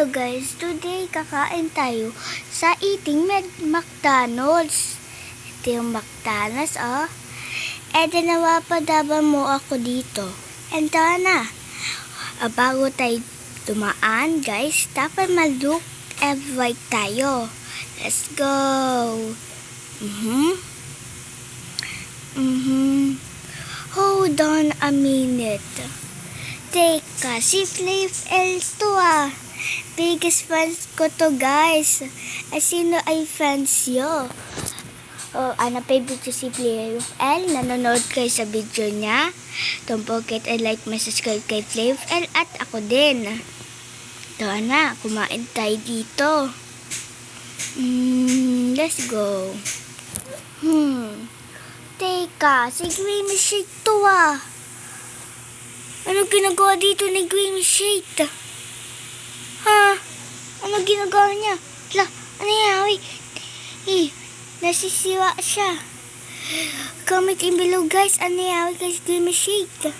Hello guys, today kakain tayo sa eating McDonald's. Ito yung McDonald's, oh. Nawapadaban mo ako dito. And na. Bago tayo tumaan, guys, dapat mag-look and right tayo. Let's go. Hold on a minute. Teka, si Flav L to ah. Biggest fans ko to, guys. Sino ay fans yo? Favorite ko si Flav L. Nanonood kayo sa video niya. Don't forget and like, subscribe kay Flav L at ako din. Ito na, kumain tayo dito. Let's go. Teka, si Creamy Shake to ah. Ano ginagawa dito ni Creamy Shake? Ano ginagawa niya? Ano yan? Nasisiwa siya. Comment in below, guys. Ano yan kay Creamy Shake?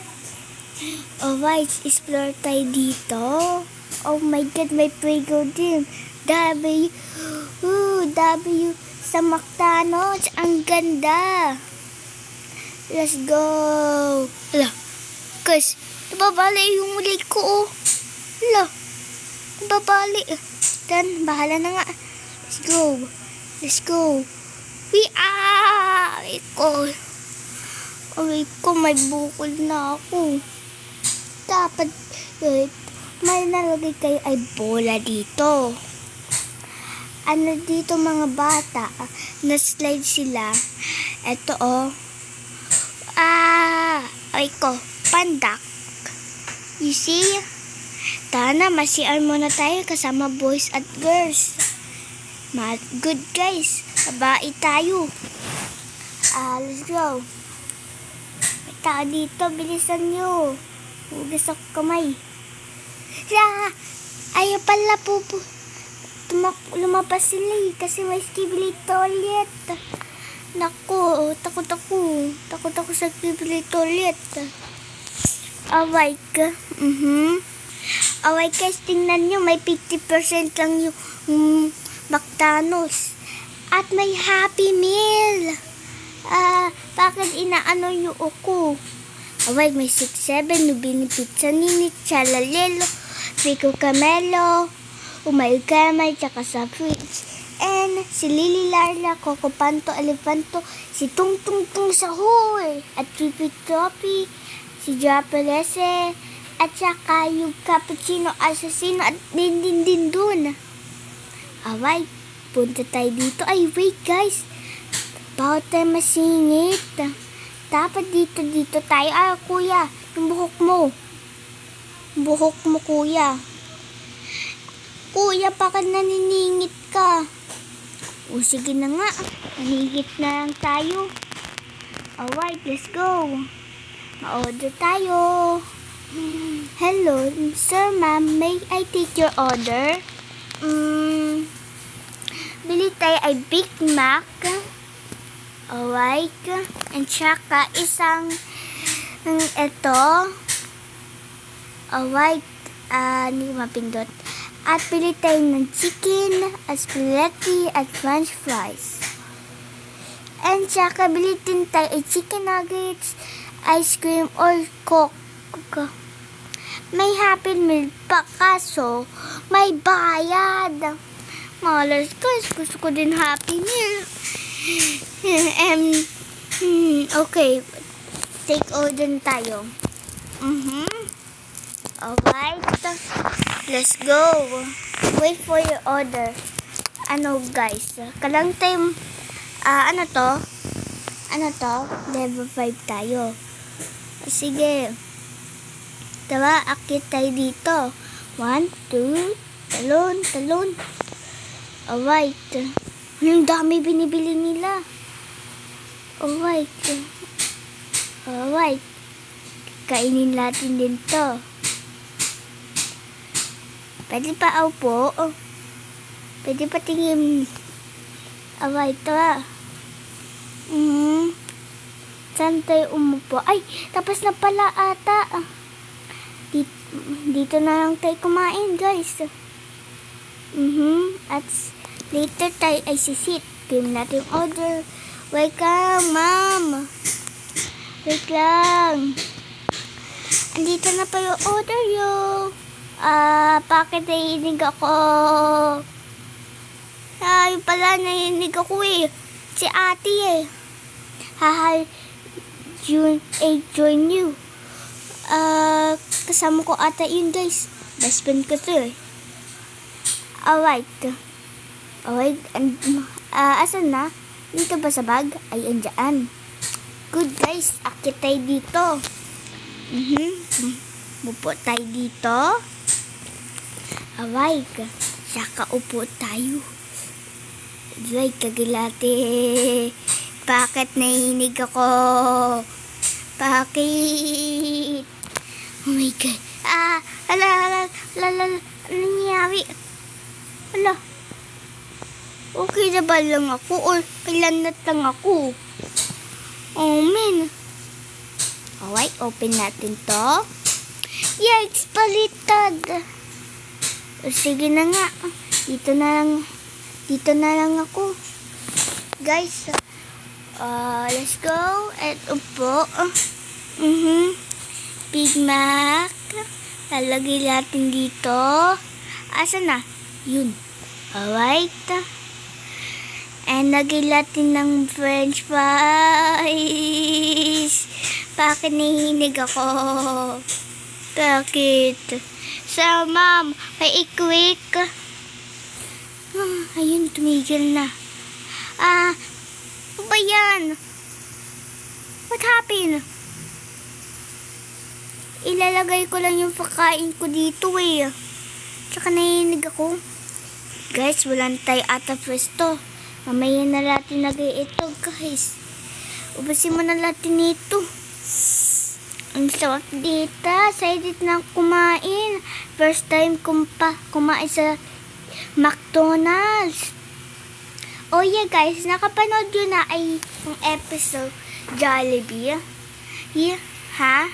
Alright, explore tayo dito. Oh my God, may Prego din. W sa McDonald's. Ang ganda. Let's go. Guys, nababali yung leg ko, oh. Nababali. Dan, bahala na nga. Let's go. Aray ko, may bukol na ako. Dapat, may nalagay kayo ay bola dito. Ano dito mga bata? Na-slide sila. Ito, oh. Ay ko. Pandak. You see? Tana, masiar muna tayo kasama boys at girls. Good guys. Babae tayo. Let's go. May tao dito. Bilisan nyo. Hugas ako kamay. Ayaw pala po. Lumapas sila kasi may skibili toilet. Naku, takot ako sa skibili toilet. Alright. Alright guys, tingnan nyo, may 50% lang yung McDonald's. At may Happy Meal. Bakit inaano yung ako? Alright, may 6-7, Nubini Pizza Nini, Chalalelo, Pico Camelo, Umay Kamay, tsaka sa fridge. And si Lily Larla, Coco Panto, Elefanto, si Tung Tung Tung sa Hoy, at Trippy Toppy, si Japalese, at saka yung Cappuccino Assassino at din dun. Alright, punta tayo dito. Ay, wait guys. Bawat tayo masingit. Dapat dito tayo. Kuya, yung buhok mo. Kuya. Kuya, bakit naniningit ka? O, sige na nga. Naningit na lang tayo. Alright, let's go. Ma-order tayo. Hello, sir, ma'am. May I take your order? Bili tayo ay Big Mac. Alright. And tsaka isang ito. Alright. Hindi ko mapindot. At bili tayo ng chicken, spaghetti, at french fries. And tsaka bili din tayo ay chicken nuggets, ice cream, or coke. May Happy Meal pa kaso may bayad. Malas guys, gusto ko din Happy Meal. Okay, take order tayo. Alright, let's go. Wait for your order. Guys, kalang time. Ano to? Level 5 tayo. Sige. Tara, akit tayo dito. 1, 2, talon. Alright. Ang dami binibili nila. Alright. Kainin natin din to. Pwede pa upo. Pwede pa tingin. Alright, tara. Saan tayo umupo? Ay, tapos na pala ata. Dito na lang tayo kumain, guys. At later tayo ay sisit. Game natin yung order. Wait lang, ma'am. Wait lang. Andito na pa yung order yo. Bakit naiinig ako? Yung pala naiinig ako eh. Si ate eh. Haha, join you. Kasama ko ata yun guys. Best friend ko to eh. Alright. Asan na? Dito ba sa bag? Ay, andyan. Good guys, akit tayo dito. Mupo tayo dito. Alright. Saka upo tayo. Alright, kagilate. Bakit nahihinig ako? Bakit? Oh my God. Ano nangyari? Hala. Okay na ba lang ako? Or kailanat lang ako? Oh man. Alright, open natin to. Yikes, palitad. O sige na nga. Dito na lang ako. Guys, let's go. At upo. Big Mac. Lalagay natin dito. Asa na? Yun. Alright. And lagay natin ng french fries. Bakit nahihinig ako? Bakit? So, ma'am, quick. Ayun, tumigil na. Ano ba yan? What happened? Ilalagay ko lang yung pagkain ko dito eh. Tsaka nahihinig ako. Guys, walang tayo ata pwesto. Mamaya na natin lagay ito, guys. Ubasin mo na natin ito. Ang sarap dito. Excited na kumain. First time kumain sa McDonald's. Oh yeah, guys. Nakapanood yun na ay yung episode Jollibee. Yeah, ha?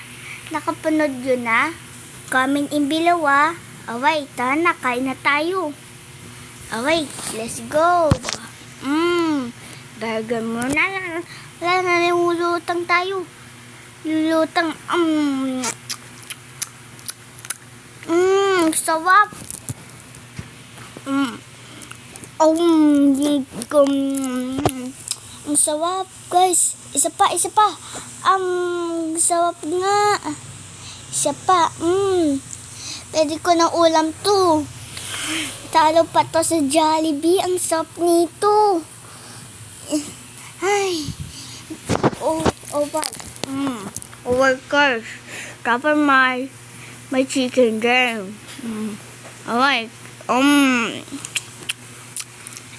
Nakapanood yun na? Comment in below ah. Alright, kain na tayo. Alright, let's go. Burger muna. Wala na, nilulutang tayo. Lulutang. Sarap. Ang sarap, guys. Isa pa. Sarap nga. Isa pa. Pwede ko ng ulam to. Talo pa to sa Jollibee. Ang sarap nito. Ay. What? Workers. Cover my chicken game. Alright.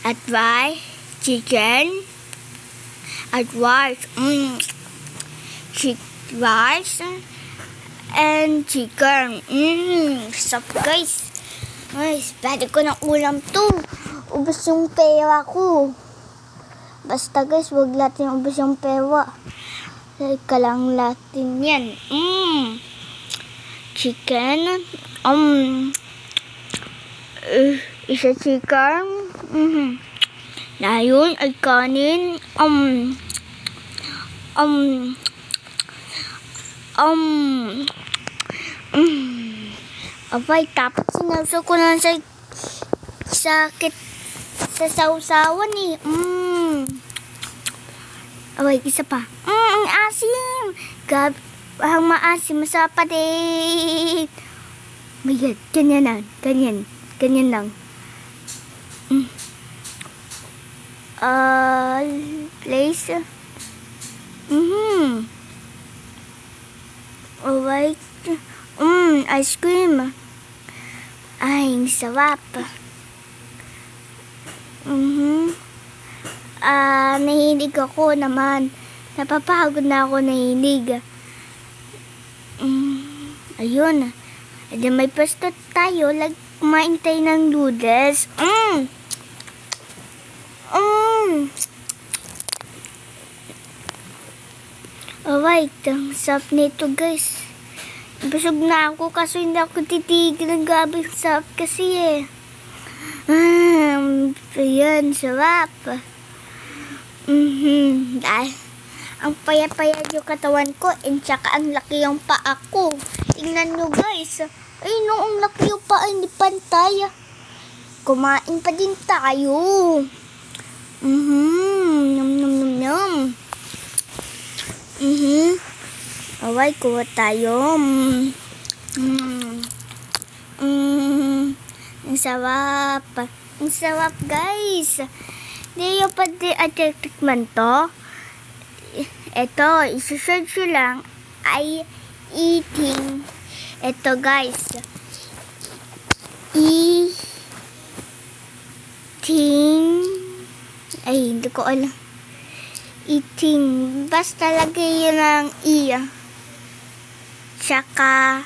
At rice, chicken. At rice. Rice. And chicken. Sarap guys. Guys, pwede ko ng ulam to. Ubus yung pera ko. Basta guys, wag natin ubus yung pera. Teka lang natin yan. Chicken. Isa chicken. Na yun ay kanin. Abay, tapos sinawsaw ko lang sa sakit sa sausawan eh. Abay, isa pa. Ang asim. Ang maasim, masarap pa din. My God, ganyan lang. Ganyan lang. Place. Alright. Ice cream. Ay, ang sarap. Nahilig ako naman. Napapagod na ako nahilig. Ayun. Edi may pwesto tayo. Kumain tayo ng noodles. Alright. Ang sarap nito guys. Busog na ako kasi hindi ako titigil ng gabi. Sarap kasi eh. Ayan, sarap. Dahil ang payat-payat yung katawan ko, and saka ang laki yung paa ko. Tingnan nyo guys. Ay, no, ang laki yung paa, hindi pantay. Kumain pa din tayo. Nom nom nom nom. Away, kuha tayo. Ang sarap. Ang sarap guys. Hindi yung pati atikman to. Ito, isusearch lang ay eating. Ito guys. Eating. Ay, hindi ko alam. Eating. Basta lagay yun ang i. Tsaka,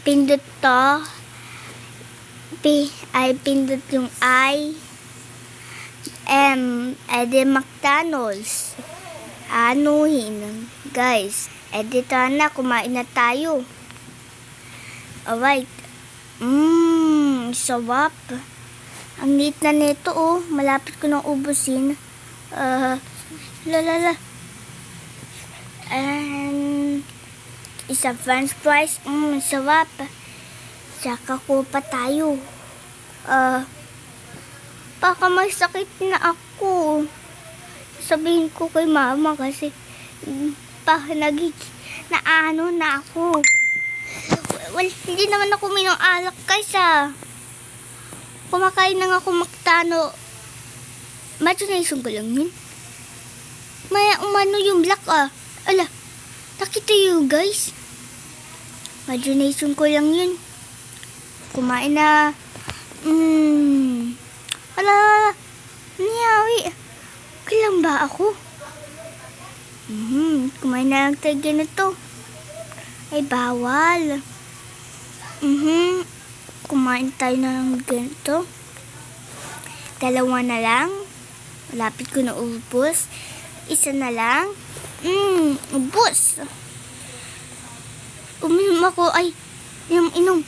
pindot to. Ay, pindot yung I. Edi McDonald's. Anuhin. Guys, edi na, kumain na tayo. Alright. Sarap. Ang neat na nito, oh. Malapit ko nang ubusin. And isa french fries. Sarap. Tsaka ko pa tayo. Baka may sakit na ako. Sabihin ko kay mama kasi naano na ako. Well, hindi naman ako minong alak guys Kumakain na nga ako maktano. Imagination ko lang yun. Maya umano yung black Ala, nakita yun guys. Imagination ko lang yun. Kumain na. Ala, niyawi. Okay lang ba ako? Kumain na lang tayo ganito. Ay, bawal. Kumain tayo na lang ganito. Dalawa na lang. Malapit ko na ubos. Isa na lang. Ubos. Uminom ako. Ay, inom.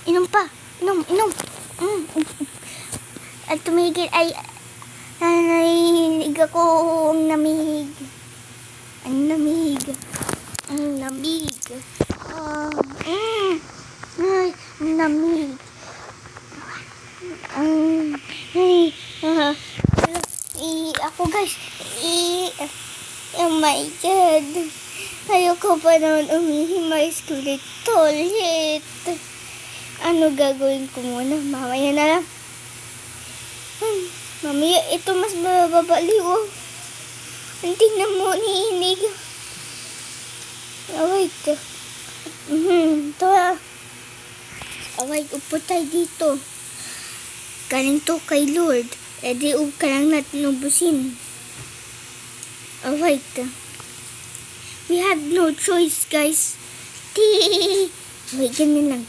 Inom pa. Inom. At tumigil ay narinig ako ang lamig. Ang lamig. Ang lamig. Ay, ang lamig. Ako guys. Oh my God. Ayoko pa naman umihimay sa toilet. Ano gagawin ko muna? Mamaya na lang. Mamaya ito mas mababaliw. Hindi na mo niinig. Wait. Ito Wait, upo tayo dito. Galing to kay Lord. Edi ka lang natin ubusin. Wait. We have no choice, guys. Wait, ganyan lang.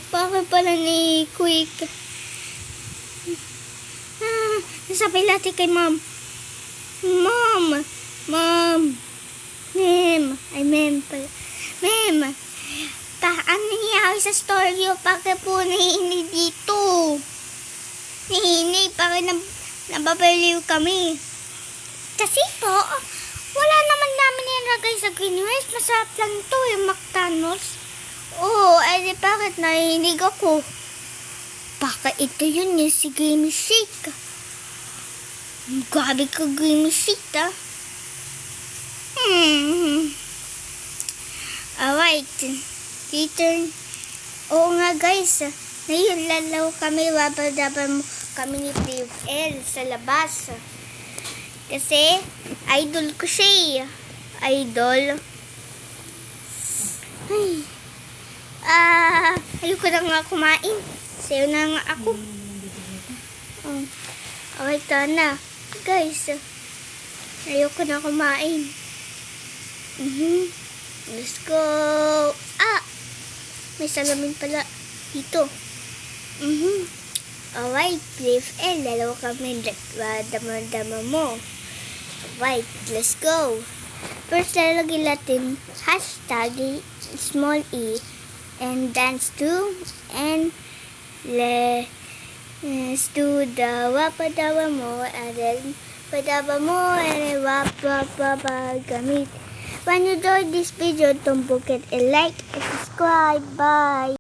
Bakit pala ni Quick? Nasabi natin kay Mom. Mem. Ano nangyari sa storyo? Bakit po nahihini dito? Nahihini, bakit nababaliw kami? Kasi po, wala naman namin nilagay sa Greenways. Masarap lang to yung McDonald's. Edi bakit nahihinig ako? Baka ito yun yung si Gamey Shake. Grabe ka Gamey Shake Alright. Return. Oo nga guys. Ngayon lalaw kami. Wabal-dabal mo kami ni Dave L sa labas. Kasi idol ko siya. Idol. Ayoko na nga kumain. Sayo na nga ako. Okay, ito na. Guys, ayoko na kumain. Let's go. May salamin pala dito. Alright, Dave L. Dalawa kami. Dama mo. Alright, let's go. First, lalagay natin hashtag small e and dance to and let's do the wapadawa mo and then padawa mo and wapapapa gamit. When you enjoy this video, don't forget to like and subscribe. Bye!